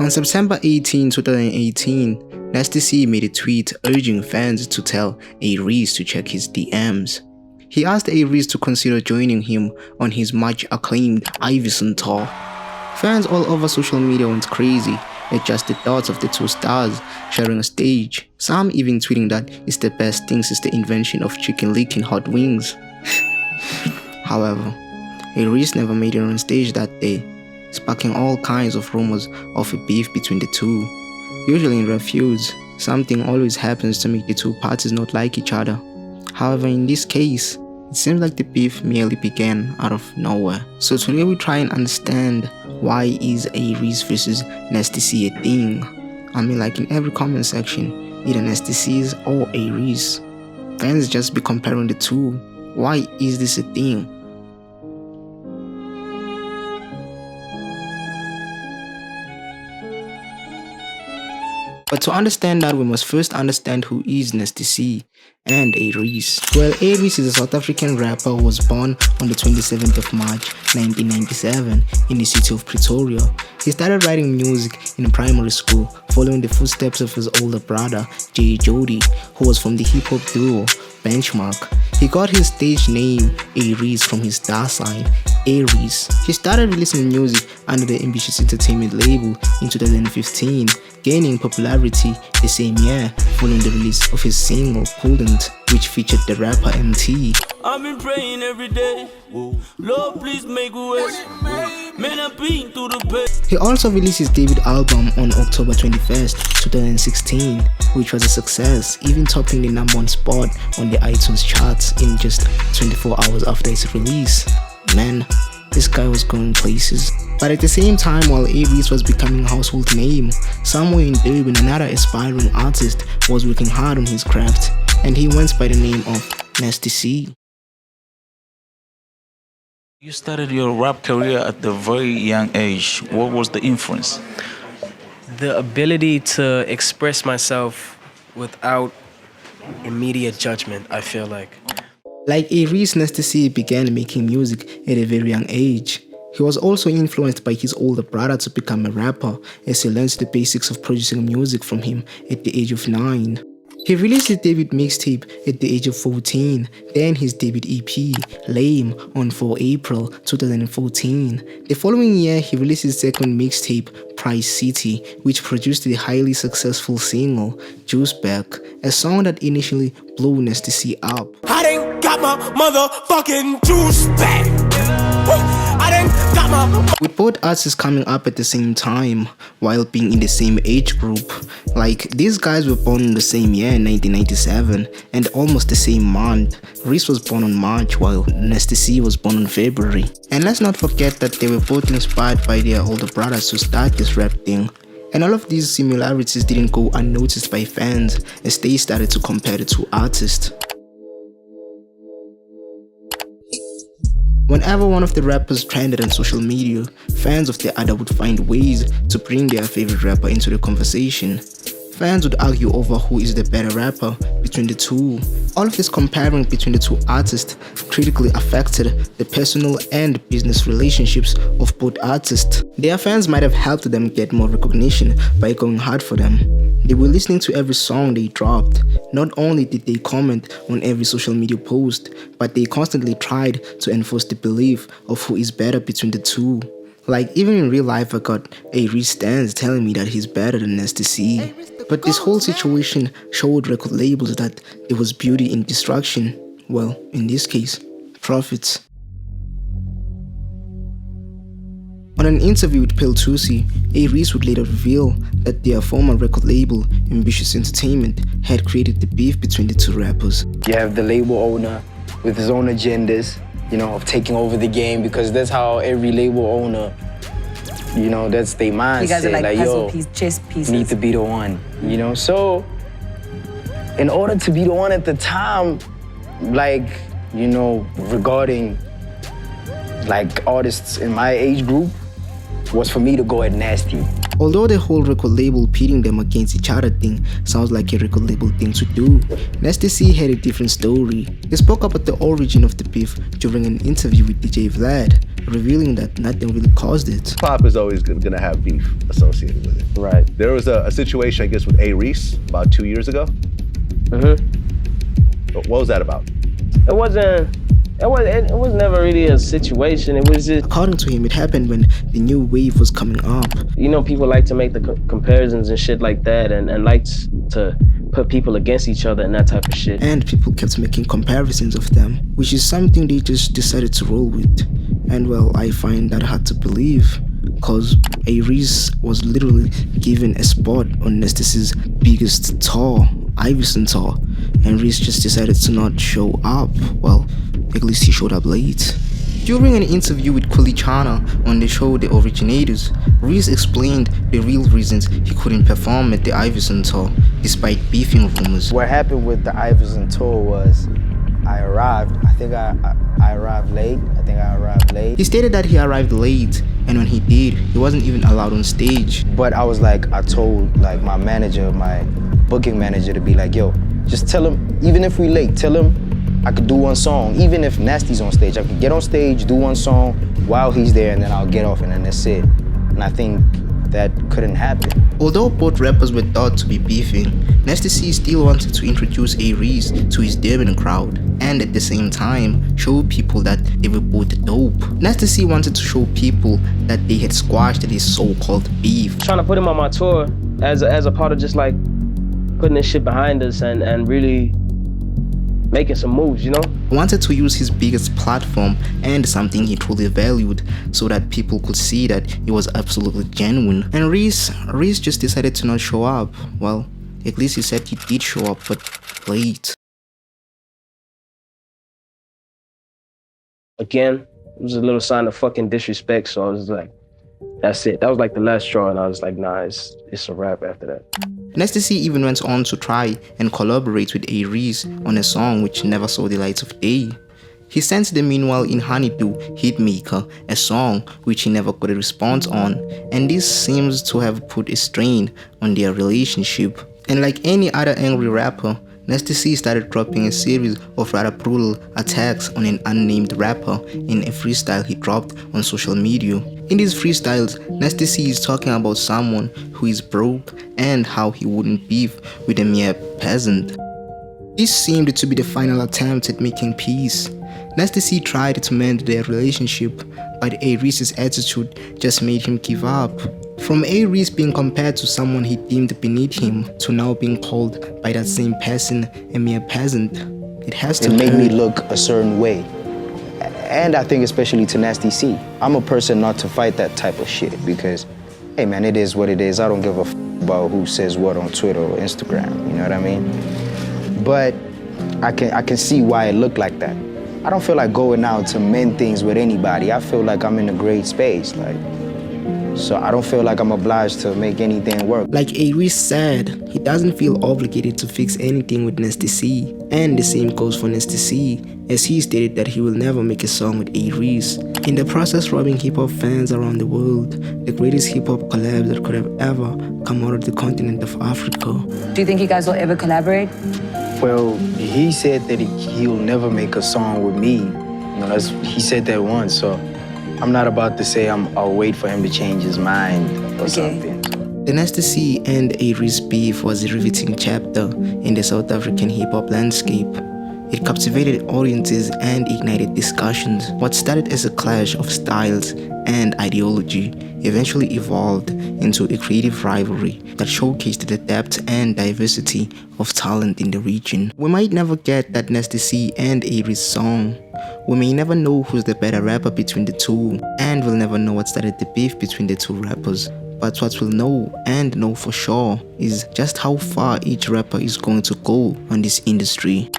On September 18, 2018, Nasty C made a tweet urging fans to tell A-Reece to check his DMs. He asked A-Reece to consider joining him on his much acclaimed Ivyson tour. Fans all over social media went crazy at just the thoughts of the two stars sharing a stage, some even tweeting that it's the best thing since the invention of chicken licking hot wings. However, A-Reece never made it on stage that day, sparking all kinds of rumors of a beef between the two. Usually in rap feuds, something always happens to make the two parties not like each other. However, in this case, it seems like the beef merely began out of nowhere. So today we try and understand, why is A-Reece versus Nasty C a thing? I mean, like in every comment section, either Nasty C's or A-Reece. Fans just be comparing the two. Why is this a thing? But to understand that, we must first understand who is Nasty C and A-Reece. Well, A-Reece is a South African rapper who was born on the 27th of March 1997 in the city of Pretoria. He started writing music in primary school, following the footsteps of his older brother, J. Jody, who was from the hip-hop duo Benchmark. He got his stage name A-Reece from his star sign, A-Reece. He started releasing music under the Ambitious Entertainment label in 2015, gaining popularity the same year following the release of his single Couldn't, which featured the rapper MT. I've been praying every day, Lord please make a way, man I've been through the best. He also released his debut album on October 21st, 2016, which was a success, even topping the #1 spot on the iTunes charts in just 24 hours after its release. Man, this guy was going places. But at the same time, while A-Reece was becoming a household name, somewhere in Durban another aspiring artist was working hard on his craft, and he went by the name of Nasty C. You started your rap career at a very young age. What was the influence? The ability to express myself without immediate judgment, I feel like. Like A-Reece, Nasty C began making music at a very young age. He was also influenced by his older brother to become a rapper, as he learned the basics of producing music from him at the age of 9. He released his debut mixtape at the age of 14, then his debut EP, Lame, on 4 April 2014. The following year, he released his second mixtape, Price City, which produced the highly successful single, Juice Back, a song that initially blew Nasty C up. I done got my motherfucking juice back. With both artists coming up at the same time, while being in the same age group. Like, these guys were born in the same year in 1997, and almost the same month. Reece was born on March, while Nasty C was born in February. And let's not forget that they were both inspired by their older brothers to start this rap thing. And all of these similarities didn't go unnoticed by fans, as they started to compare the two artists. Whenever one of the rappers trended on social media, fans of the other would find ways to bring their favorite rapper into the conversation. Fans would argue over who is the better rapper between the two. All of this comparing between the two artists critically affected the personal and business relationships of both artists. Their fans might have helped them get more recognition by going hard for them. They were listening to every song they dropped. Not only did they comment on every social media post, but they constantly tried to enforce the belief of who is better between the two. Like, even in real life, I got A-Reece stands telling me that he's better than Nasty C. But this whole situation showed record labels that there was beauty in destruction. Well, in this case, profits. On an interview with Pale Tusi, A-Reece would later reveal that their former record label, Ambitious Entertainment, had created the beef between the two rappers. You have the label owner with his own agendas, you know, of taking over the game, because that's how every label owner, you know, that's their mindset. You guys are like puzzle piece, chess pieces. Need to be the one, you know? So, in order to be the one at the time, like, you know, regarding, like, artists in my age group, was for me to go at Nasty. Although the whole record label pitting them against each other thing sounds like a record label thing to do, Nasty C had a different story. He spoke about the origin of the beef during an interview with DJ Vlad, revealing that nothing really caused it. Pop is always gonna have beef associated with it. Right. There was a situation, I guess, with A-Reece about 2 years ago. What was that about? It was never really a situation. It was just, According to him, it happened when the new wave was coming up. you know, people like to make the comparisons and shit like that, and like to put people against each other and that type of shit. And people kept making comparisons of them, which is something they just decided to roll with. And well, I find that hard to believe, cause A-Reece was literally given a spot on Nasty C's biggest tour, Ivyson tour, and Reece just decided to not show up. Well, at least he showed up late. During an interview with Chana on the show The Originators, Reece explained the real reasons he couldn't perform at the Ivyson tour, despite beefing rumors. What happened with the Ivyson tour was I arrived late. He stated that he arrived late, and when he did, he wasn't even allowed on stage. But I was like, I told like my manager, my booking manager, to be like, yo, just tell him, even if we late, tell him I could do one song. Even if Nasty's on stage, I could get on stage, do one song while he's there, and then I'll get off, and then that's it. And I think that couldn't happen. Although both rappers were thought to be beefing, Nasty C still wanted to introduce A-Reece to his Durban crowd, and at the same time, show people that they were both dope. Nasty C wanted to show people that they had squashed this so-called beef. Trying to put him on my tour as a part of just like putting this shit behind us and really making some moves, you know? Wanted to use his biggest platform and something he truly valued so that people could see that he was absolutely genuine. And Reece just decided to not show up. Well, at least he said he did show up, but late. Again, it was a little sign of fucking disrespect, so I was like, that's it. That was like the last straw, and I was like, nah, it's a wrap after that. Nasty C even went on to try and collaborate with A-Reece on a song which never saw the light of day. He sent the Meanwhile in Honeydew Hitmaker, a song which he never got a response on, and this seems to have put a strain on their relationship. And like any other angry rapper, Nasty C started dropping a series of rather brutal attacks on an unnamed rapper in a freestyle he dropped on social media. In these freestyles, Nasty C is talking about someone who is broke and how he wouldn't beef with a mere peasant. This seemed to be the final attempt at making peace. Nasty C tried to mend their relationship, but A-Reece's attitude just made him give up. From A-Reece being compared to someone he deemed beneath him to now being called by that same person a mere peasant, it has to It made me look a certain way. And I think especially to Nasty C. I'm a person not to fight that type of shit because, hey man, it is what it is. I don't give a about who says what on Twitter or Instagram, you know what I mean? But I can see why it looked like that. I don't feel like going out to mend things with anybody. I feel like I'm in a great space, so I don't feel like I'm obliged to make anything work. Like A-Reece said, he doesn't feel obligated to fix anything with Nasty C. And the same goes for Nasty C, as he stated that he will never make a song with A-Reece, in the process robbing hip-hop fans around the world, the greatest hip-hop collab that could have ever come out of the continent of Africa. Do you think you guys will ever collaborate? Well, he said that he'll never make a song with me. You know, he said that once, so I'm not about to say I'll wait for him to change his mind or something. The Nasty C and A-Reece beef was a riveting chapter in the South African hip-hop landscape. It captivated audiences and ignited discussions. What started as a clash of styles and ideology eventually evolved into a creative rivalry that showcased the depth and diversity of talent in the region. We might never get that Nasty C and A-Reece song. We may never know who's the better rapper between the two, and we'll never know what started the beef between the two rappers. But what we'll know, and know for sure, is just how far each rapper is going to go on this industry.